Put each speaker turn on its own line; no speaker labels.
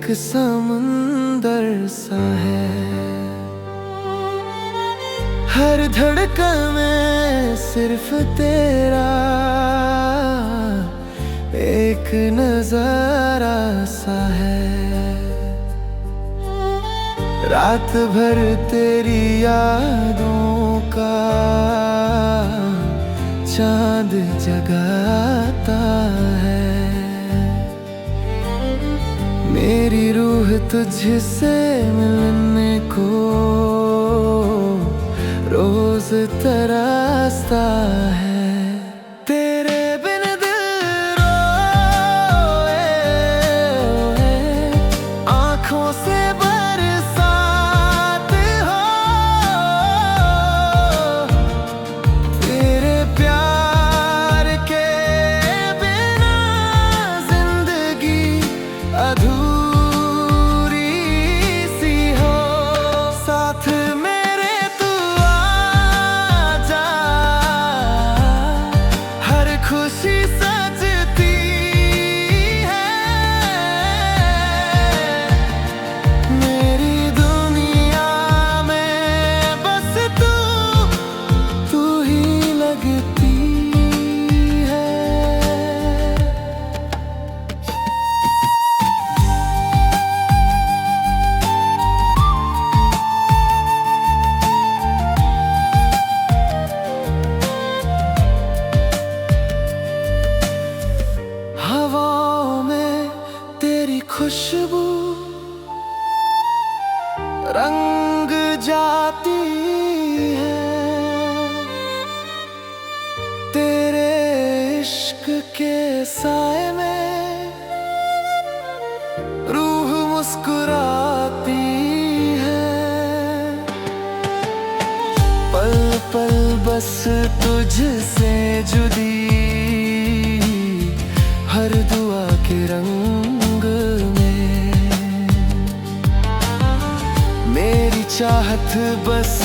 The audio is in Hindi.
एक समुंदर सा है। हर धड़कन में सिर्फ तेरा एक नजारा सा है। रात भर तेरी यादों का चांद जगाता है। मेरी रूह तुझसे मिलने को रोज तरसता है। तेरे बिन दिल रोए आँखों से बरसात हो। तेरे प्यार के बिना जिंदगी अधूरी सी हो। साथ मेरे तू आजा, हर खुशी सजती है। मेरी दुनिया में बस तू ही लगती है। हवाओं में तेरी खुशबू रंग जाती है। तेरे इश्क के साए में रूह मुस्कुराती है। पल पल बस तुझसे जुदी, हर दुआ के रंग में मेरी चाहत बस